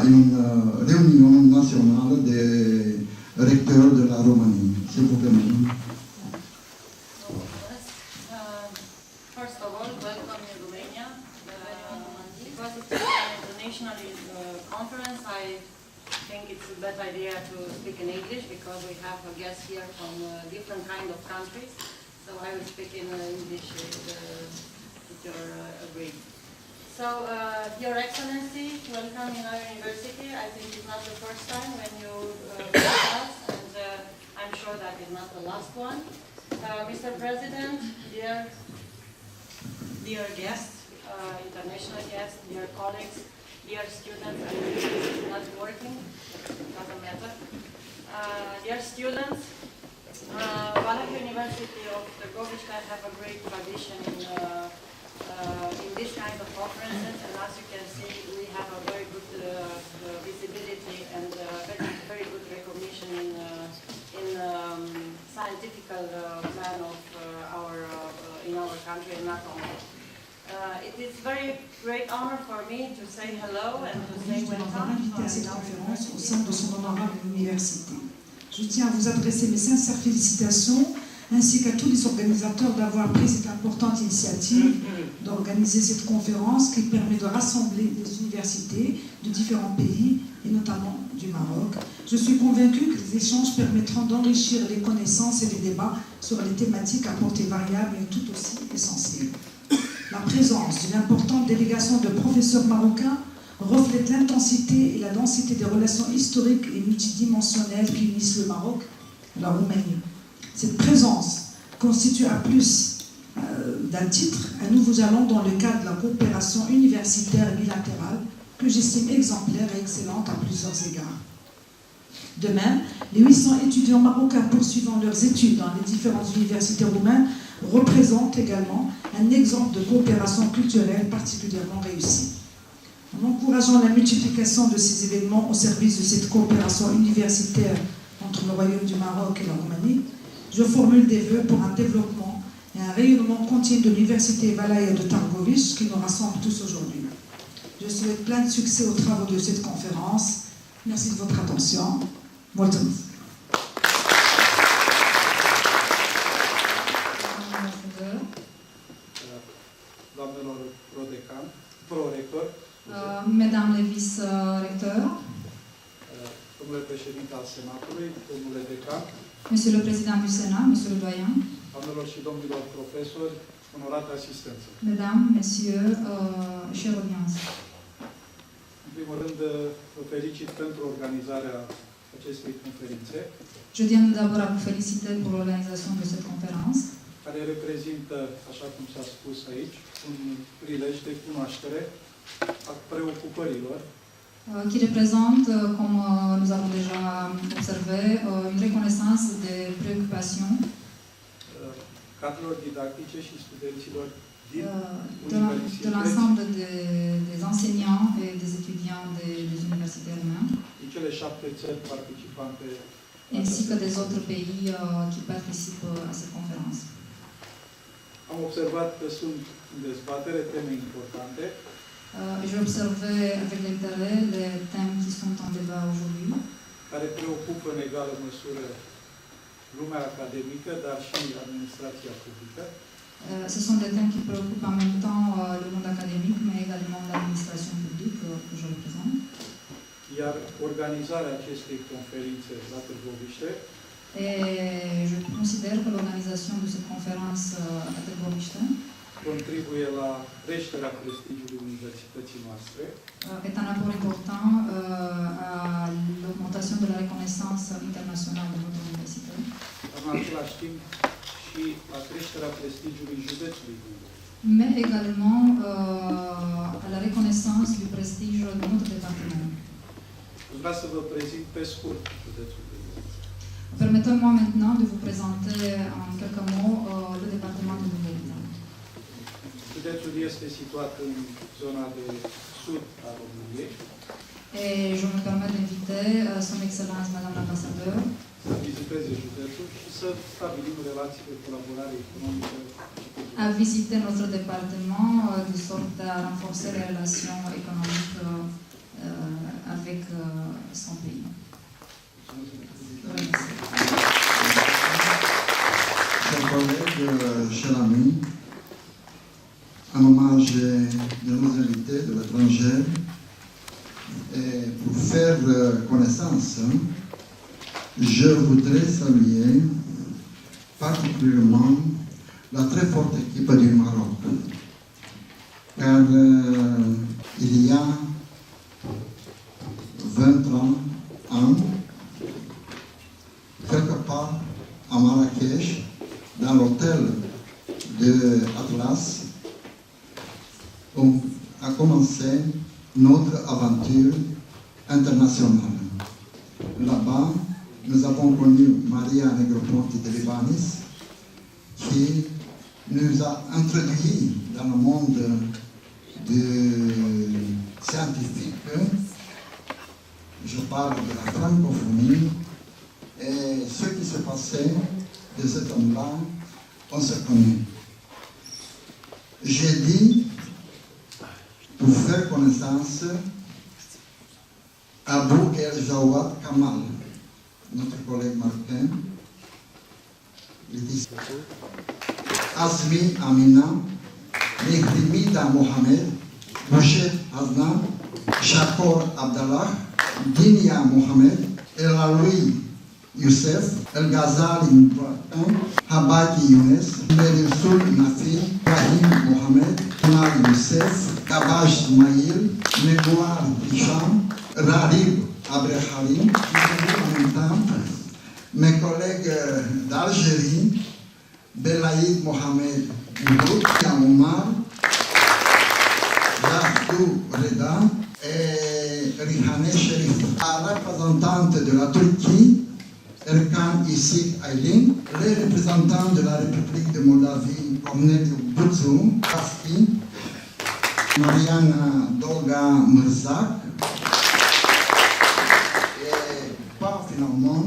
une réunion nationale des recteurs de la Roumanie. S'il vous plaît, madame. First of all, welcome in Romania. Because it's an international conference, I think it's a bad idea to speak in English because we have a guest here from different kind of countries. So I will speak in English if you're agreed. So, Your Excellency, welcome in our university. I think it's not the first time when you visit us, and I'm sure that it's not the last one. Mr. President, dear guests, international guests, dear colleagues, dear students, I think it's not working, doesn't matter. Dear students, Valahia University of Târgoviște have a great tradition in this kind of conferences, and as you can see, we have a very good visibility and very good recognition in scientific plan of in our country, and not only. It is very great honor for me to say hello and to say welcome à cette conférence au sein de son honorable université. Je tiens à vous adresser mes sincères félicitations ainsi qu'à tous les organisateurs d'avoir pris cette importante initiative d'organiser cette conférence qui permet de rassembler des universités de différents pays et notamment du Maroc. Je suis convaincue que les échanges permettront d'enrichir les connaissances et les débats sur les thématiques à portée variable et tout aussi essentielles. La présence d'une importante délégation de professeurs marocains reflète l'intensité et la densité des relations historiques et multidimensionnelles qui unissent le Maroc et la Roumanie. Cette présence constitue à plus d'un titre un nouveau jalon dans le cadre de la coopération universitaire et bilatérale que j'estime exemplaire et excellente à plusieurs égards. De même, les 800 étudiants marocains poursuivant leurs études dans les différentes universités roumaines représentent également un exemple de coopération culturelle particulièrement réussie. En encourageant la multiplication de ces événements au service de cette coopération universitaire entre le Royaume du Maroc et la Roumanie, je formule des vœux pour un développement et un rayonnement continu de l'université Valahia de Târgoviște qui nous rassemble tous aujourd'hui. Je souhaite plein de succès aux travaux de cette conférence. Merci de votre attention. Mulțumesc. Doamnelor prorector, Mesdames les vice-recteurs, domnule președinte al Senatului, domnule decan, Monsieur le Président du Sénat, Monsieur le Doyen, doamnelor și domnilor profesori, onorată asistență. Mesdames, Messieurs, chère audience. În primul rând, vă felicit pentru organizarea acestei conferințe, Je tiens tout d'abord à vous féliciter pour l'organisation de cette conférence, care reprezintă, așa cum s-a spus aici, un prilej de cunoaștere a preocupărilor qui représente, comme nous avons déjà observé, une reconnaissance des préoccupations cadrelor didactice și studenților din de l'ensemble des enseignants et des étudiants des universités roumaines, din cele 7 țări participante, ainsi que des autres pays qui participent à cette conférence. Am observat că sunt în dezbatere teme importante. J'ai observé avec l'intérêt les thèmes qui sont en débat aujourd'hui, care preocupă în egală măsură lumea academică, dar și administrația publică. Ce sont des thèmes qui préoccupent en même temps le monde académique, mais également l'administration publique que je représente. Iar organizarea acestei conferințe la Târgoviște Et je considère que l'organisation de cette conférence à Târgoviște contribuie la creșterea prestigiului universității noastre est un apport important à l'augmentation de la reconnaissance internationale de notre université. în același timp și la creșterea prestigiului județului Bihor. Mais également à la reconnaissance du prestige de notre département. Vreau să vă prezint pe scurt județul Bihor. Permettez-moi maintenant de vous présenter en quelques mots le département de Dâmbovița. Județul este situat în zona de sud a României. Et je me permets d'inviter Son Excellence Madame l'Ambassadeur să viziteze județul și să stabilim relații de colaborare economică și culturală. à visiter notre département de sorte à renforcer les relations économiques avec son pays. Chers collègues, chers amis, en hommage de nos invités de l'étranger, et pour faire connaissance, je voudrais saluer particulièrement la très forte équipe du Maroc. Car il y a 20 ans, quelque part à Marrakech, dans l'hôtel de Atlas, on a commencé notre aventure internationale. Là-bas, nous avons connu Maria Negroponte de Libanis, qui nous a introduits dans le monde scientifique. Je parle de la francophonie et ce qui s'est passé de cet homme-là, on se connaît. J'ai dit, pour faire connaissance, Abou El Jawad Kamal, notre collègue marocain, il dit Azmi Amina, Mehrimida Mohamed, Boucher Hazna, Shakor Abdallah, Dinia Mohamed, El Aloui Youssef, El Ghazali Moubarak, Habaki Younes, Merisoul Nafi, Ibrahim Mohamed, Omar Youssef, Kabaj Ismail, Megouar Hicham, Rarib Abreharim, en même temps, mes collègues d'Algérie, Belaïd Mohamed Moudoud, Omar, Yafdou Reda et Rihane Sherif. La représentante de la Turquie, Erkan Isik Aylin, les représentants de la République de Moldavie, Corneliu Buzou, Kaski, Mariana Dolga Mirzak, et pas finalement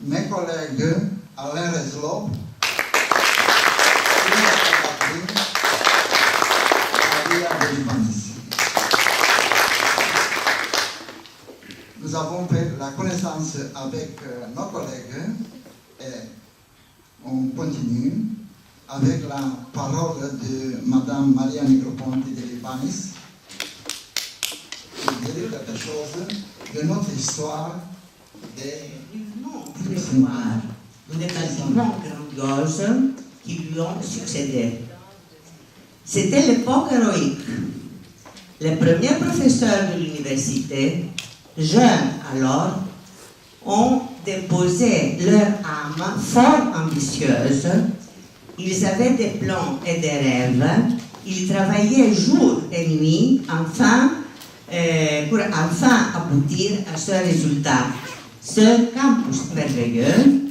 mes collègues Alain Rezlov, nous avons fait la connaissance avec nos collègues et on continue avec la parole de Madame Maria Negroponte de Libanis qui dirait quelque chose de notre histoire de mémoire des bâtiments grandioses qui lui ont succédé. C'était l'époque héroïque. Les premiers professeurs de l'université, jeunes alors, ont déposé leur âme fort ambitieuse. Ils avaient des plans et des rêves. Ils travaillaient jour et nuit pour enfin aboutir à ce résultat. Ce campus merveilleux,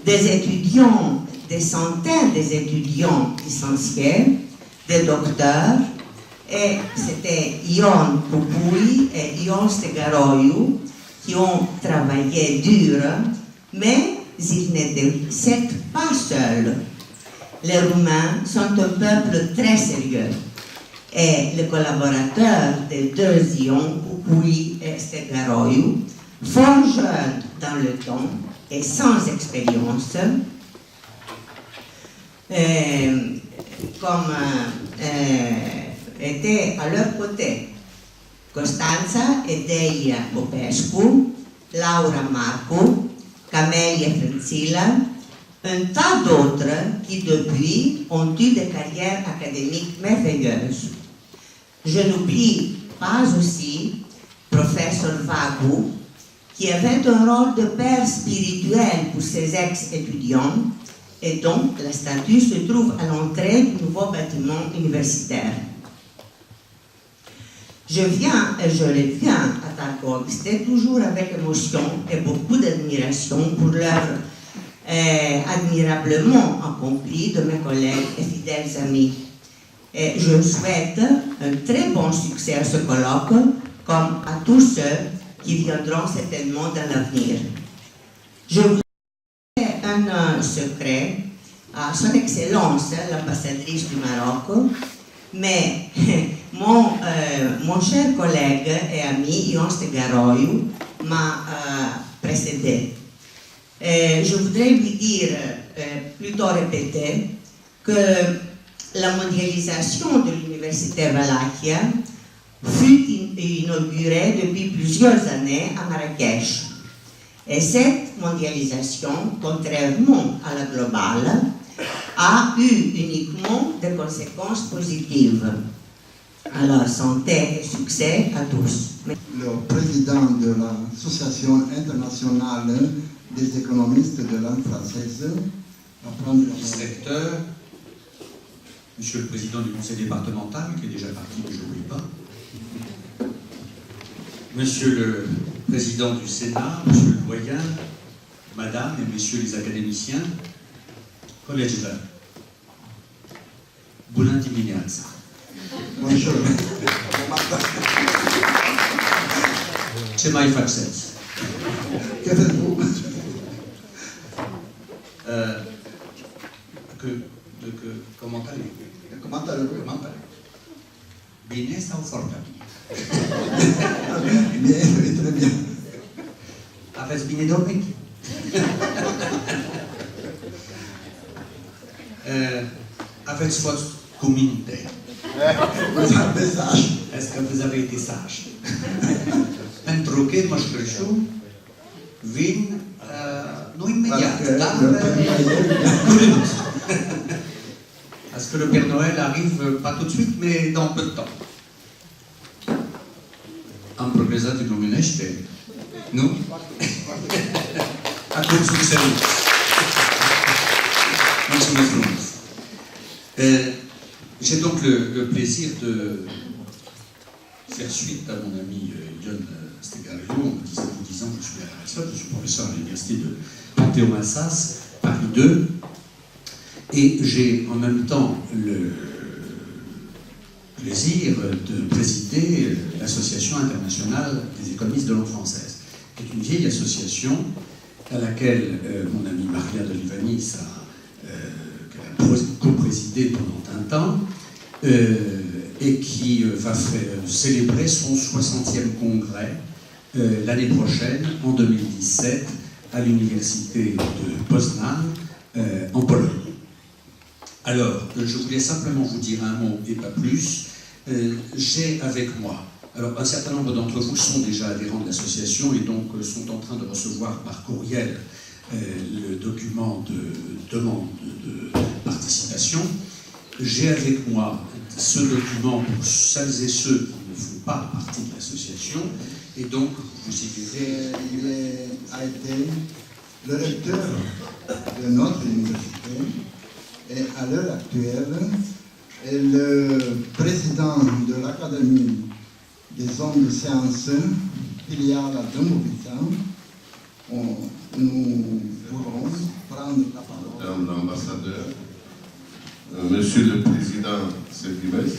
des étudiants, des centaines d'étudiants licenciés, des docteurs, et c'était Ion Pupuy et Ion Stegaroiu qui ont travaillé dur, mais ils n'étaient certes pas seuls. Les Roumains sont un peuple très sérieux et les collaborateurs des deux Ion, Pupuy et Stegaroiu, fort jeunes dans le temps et sans expérience, étaient à leur côté Costanza et Delia Popescu, Laura Marcu, Camelia Frenzilla, un tas d'autres qui depuis ont eu des carrières académiques merveilleuses. Je n'oublie pas aussi professeur Vagu, qui avait un rôle de père spirituel pour ses ex-étudiants et dont la statue se trouve à l'entrée du nouveau bâtiment universitaire. Je les viens à Tarkovsky toujours avec émotion et beaucoup d'admiration pour l'œuvre admirablement accomplie de mes collègues et fidèles amis. Et je souhaite un très bon succès à ce colloque, comme à tous ceux qui viendront certainement dans l'avenir. Je vous donne un secret à son Excellence, l'ambassadrice du Maroc, mais Mon cher collègue et ami Ion Stegaroiu m'a précédé. Je voudrais lui dire, plutôt répéter, que la mondialisation de l'Université Valaquia fut inaugurée depuis plusieurs années à Marrakech. Et cette mondialisation, contrairement à la globale, a eu uniquement des conséquences positives. Alors, santé et succès à tous. Le président de l'Association internationale des économistes de langue française va prendre la parole. Secteur, Monsieur le Président du Conseil départemental, qui est déjà parti, mais je n'oublie pas. Monsieur le Président du Sénat, Monsieur le Doyen, Madame et Messieurs les académiciens, collegial, bună dimineața. Bonjour. Ce mai faceți? Que faites-vous? Comment allez-vous? Comment allez-vous? Comment allez-vous? Bine sau foarte bine? Bien, oui, très bien. Aveți bine de orechi? Aveți fost cu minte. Vous avez sage. Est-ce que vous avez été sage? Pentru că Moș Crăciun vin nu imediat, dar curând. Parce que le Père Noël arrive pas tout de suite, mais dans peu de temps. Am progresat în luminește? Nu? Acum succes. Mulțumesc frumos. J'ai donc le plaisir de faire suite à mon ami Ion Stegaroiu en vous disant que je suis RSE, je suis professeur à l'université de Panthéon-Assas, Paris 2, et j'ai en même temps le plaisir de présider l'Association internationale des économistes de langue française, qui est une vieille association à laquelle mon ami Maria de Livanis a co-présidé pendant un temps, et qui va célébrer son 60e congrès l'année prochaine, en 2017, à l'université de Poznan, en Pologne. Alors, je voulais simplement vous dire un mot et pas plus. J'ai avec moi, alors un certain nombre d'entre vous sont déjà adhérents de l'association et donc sont en train de recevoir par courriel le document de demande de participation. J'ai avec moi ce document pour celles et ceux qui ne font pas partie de l'association, et donc vous y verrez. Il a été le recteur de notre université et à l'heure actuelle est le président de l'Académie des hommes de sciences, filiale à Dâmbovița. Nous pourrons prendre la parole. Madame l'ambassadeur, Monsieur le Président Sedimes,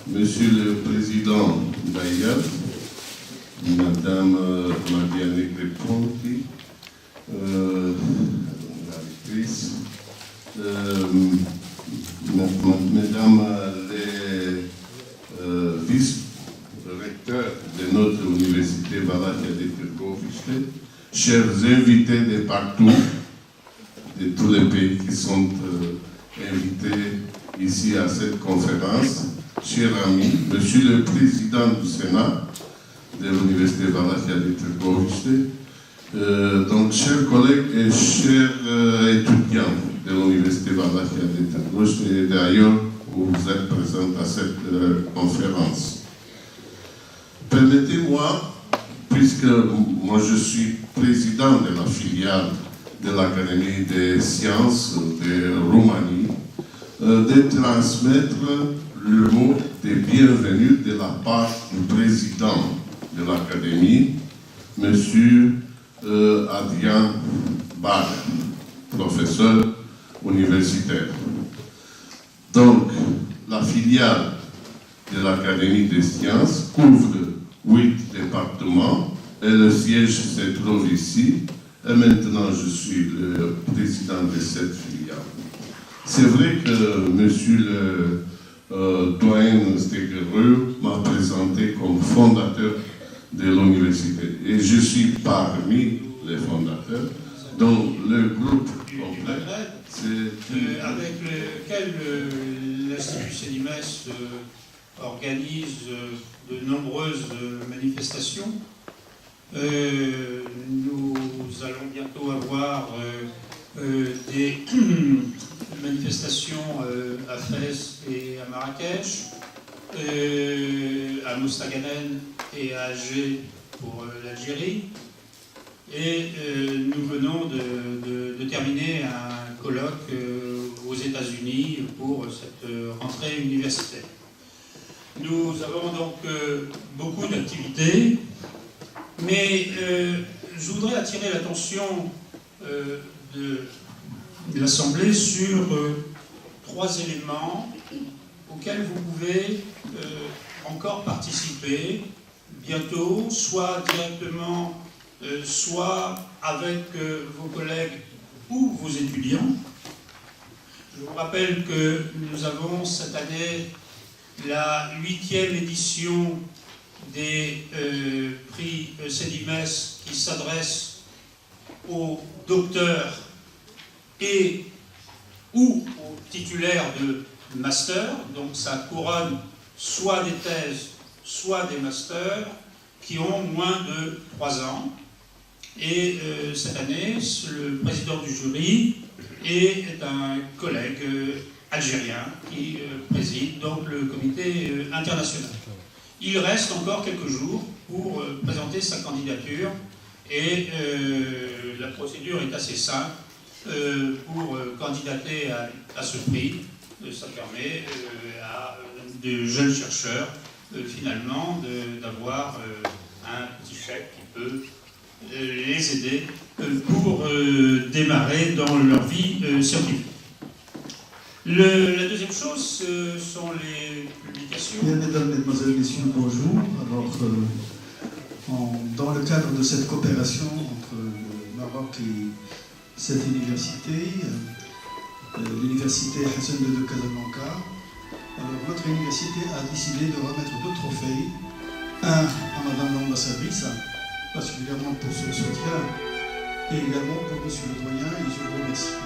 Monsieur le Président Bayer, Madame Marianne Greponti, la rectrice, Mesdames les vice-recteurs de notre université Valaquia de Târgoviște, chers invités de partout, de tous les pays qui sont invités ici à cette conférence, chers amis, Monsieur le Président du Sénat de l'Université Valaquia de Târgoviște, donc chers collègues et chers étudiants de l'Université Valaquia de Târgoviște et d'ailleurs vous êtes présents à cette conférence. Permettez-moi, puisque moi je suis président de la filiale de l'Académie des sciences de Roumanie, de transmettre le mot de bienvenue de la part du président de l'Académie, M. Adrian Bader, professeur universitaire. Donc, la filiale de l'Académie des sciences couvre 8 départements et le siège se trouve ici. Et maintenant, je suis le président de cette filiale. C'est vrai que Monsieur le doyen Stegereux m'a présenté comme fondateur de l'université. Et je suis parmi les fondateurs, dont le groupe complet, avec lequel l'Institut CEDIMES organise de nombreuses manifestations. Nous allons bientôt avoir des manifestations à Fès et à Marrakech, à Mostaganem et à Alger pour l'Algérie. Et nous venons de terminer un colloque aux États-Unis pour cette rentrée universitaire. Nous avons donc beaucoup d'activités, mais je voudrais attirer l'attention de l'Assemblée sur 3 éléments auxquels vous pouvez encore participer bientôt, soit directement, soit avec vos collègues ou vos étudiants. Je vous rappelle que nous avons cette année la 8e édition des prix CEDIMES qui s'adresse aux docteurs et ou aux titulaires de master, donc ça couronne soit des thèses, soit des masters qui ont moins de 3 ans. Et cette année, le président du jury est un collègue algérien qui préside donc le comité international. Il reste encore quelques jours pour présenter sa candidature et la procédure est assez simple pour candidater à ce prix. Ça permet à de jeunes chercheurs finalement d'avoir un petit chèque qui peut les aider pour démarrer dans leur vie scientifique. La deuxième chose, ce sont les publications. Bien, mesdames, mesdemoiselles, messieurs, bonjour. Alors, dans le cadre de cette coopération entre le Maroc et cette université, l'université Hassan II de Casablanca, alors notre université a décidé de remettre 2 trophées, un à Madame l'ambassadrice, particulièrement pour son soutien, et également pour Monsieur le doyen, et je vous remercie.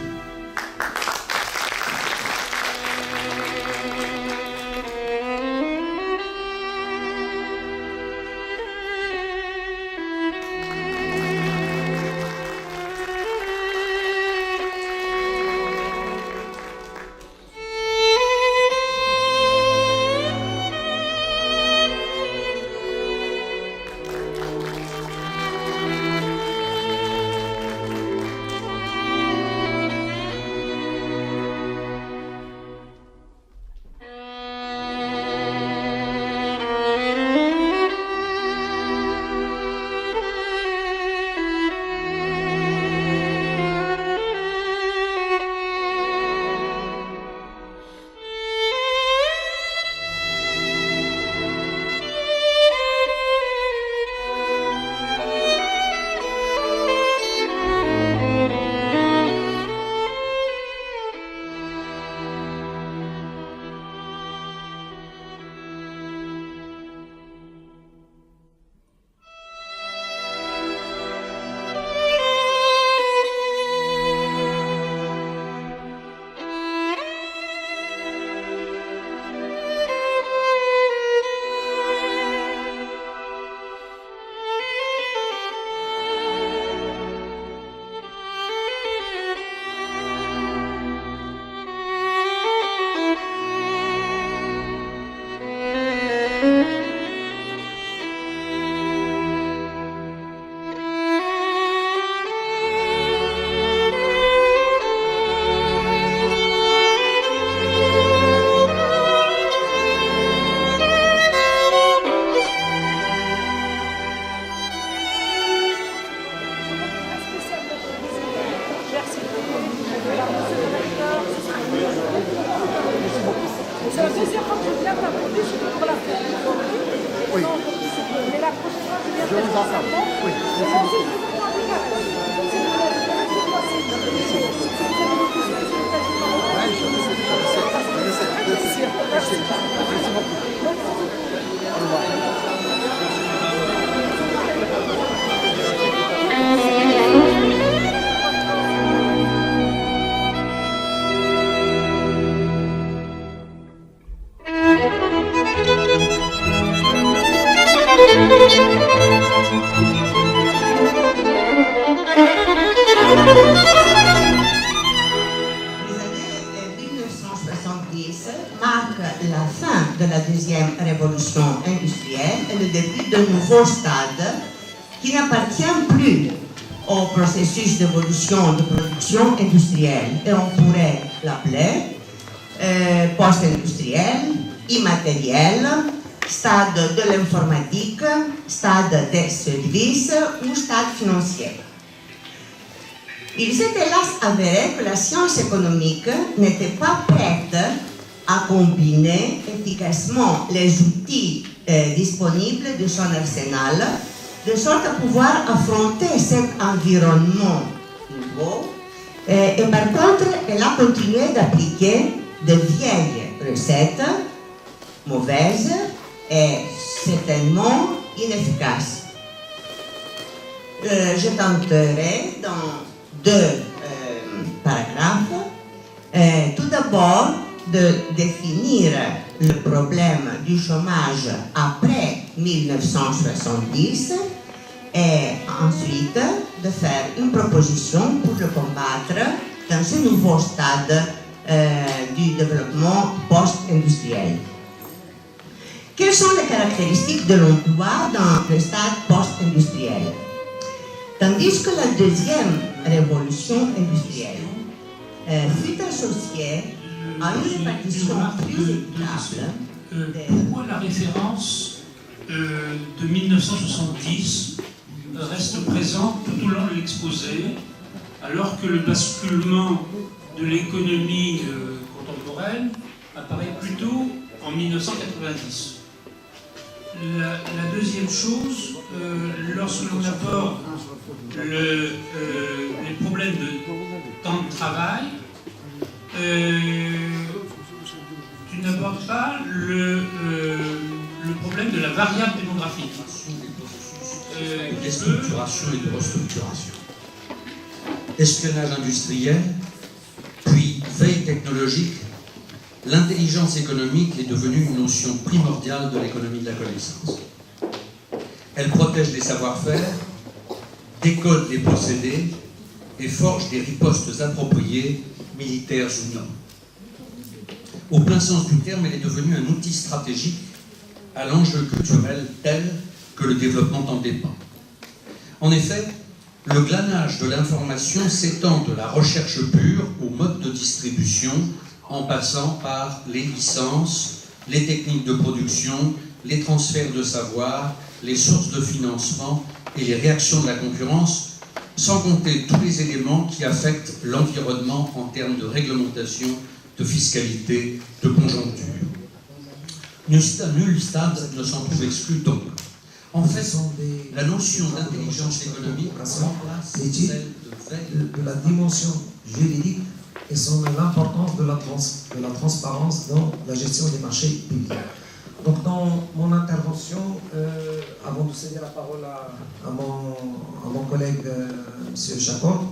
C'est la deuxième fois que je viens t'apporter, je suis pour la faire. Oui. Mais la prochaine fois, je viens te faire ça. Oui. Et moi aussi, je vais vous prendre les gars. C'est 1970 marque la fin de la deuxième révolution industrielle et le début d'un nouveau stade qui n'appartient plus au processus d'évolution de production industrielle et on pourrait l'appeler post-industriel, immatériel, stade de l'informatique, stade des services ou stade financier. Il s'est hélas avéré que la science économique n'était pas prête à combiner efficacement les outils disponibles de son arsenal, de sorte à pouvoir affronter cet environnement nouveau. Et par contre, elle a continué d'appliquer de vieilles recettes, mauvaises et certainement inefficaces. Je tenterai dans deux paragraphes. Tout d'abord, de définir le problème du chômage après 1970 et ensuite de faire une proposition pour le combattre dans ce nouveau stade du développement post-industriel. Quelles sont les caractéristiques de l'emploi dans le stade post-industriel? Tandis que la deuxième révolution industrielle fut associée à une répartition plus équitable. Pourquoi la référence de 1970 reste présente tout au long de l'exposé, alors que le basculement de l'économie contemporaine apparaît plutôt en 1990. La deuxième chose, lorsque l'on aborde les problèmes de temps de travail, tu n'abordes pas le problème de la variable démographique. De structuration et de restructuration. Espionnage industriel, puis veille technologique, l'intelligence économique est devenue une notion primordiale de l'économie de la connaissance. Elle protège les savoir-faire, décode les procédés et forge des ripostes appropriées, militaires ou non. Au plein sens du terme, elle est devenue un outil stratégique à l'enjeu culturel tel que le développement en dépend. En effet, le glanage de l'information s'étend de la recherche pure au mode de distribution, en passant par les licences, les techniques de production, les transferts de savoir, les sources de financement et les réactions de la concurrence, sans compter tous les éléments qui affectent l'environnement en termes de réglementation, de fiscalité, de conjoncture. Nul stade ne s'en trouve exclu donc. En fait, la notion d'intelligence économique remplace celle de la dimension juridique et l'importance de la transparence dans la gestion des marchés publics. Donc dans mon intervention, avant de céder la parole à mon collègue M. Chakor,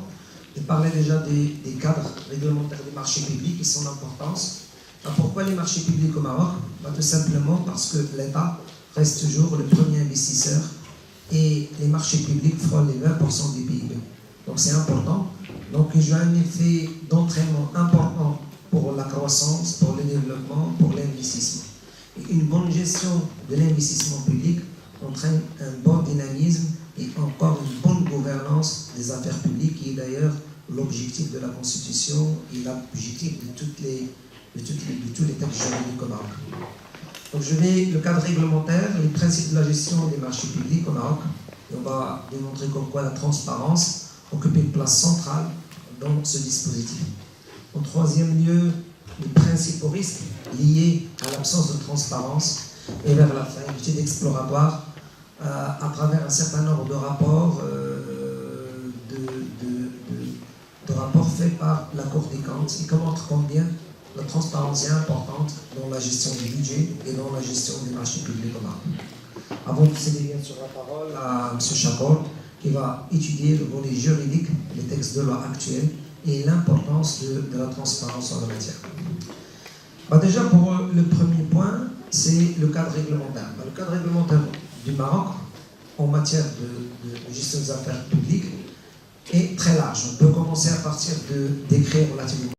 je parlais déjà des cadres réglementaires des marchés publics et son importance. Alors pourquoi les marchés publics au Maroc? Tout simplement parce que l'État reste toujours le premier investisseur et les marchés publics frôlent les 20% du PIB. Donc c'est important. Donc il y a un effet d'entraînement important pour la croissance, pour le développement, pour l'investissement. Et une bonne gestion de l'investissement public entraîne un bon dynamisme et encore une bonne gouvernance des affaires publiques, qui est d'ailleurs l'objectif de la Constitution et l'objectif de tous les textes juridiques au Maroc. Donc je vais le cadre réglementaire, les principes de la gestion des marchés publics au Maroc. Et on va démontrer comme quoi la transparence occupe une place centrale dans ce dispositif. En troisième lieu, les principaux risques liés à l'absence de transparence et vers la fin, une étude exploratoire à travers un certain nombre de rapports, de rapports faits par la Cour des comptes et qui montrent combien la transparence est importante dans la gestion du budget et dans la gestion des marchés publics au Maroc. Avant de céder bien sûr la parole à M. Chakor, qui va étudier le volet juridique des textes de loi actuels et l'importance de la transparence en la matière. Déjà, pour le premier point, c'est le cadre réglementaire. Le cadre réglementaire du Maroc en matière de gestion des affaires publiques est très large. On peut commencer à partir de décrets relativement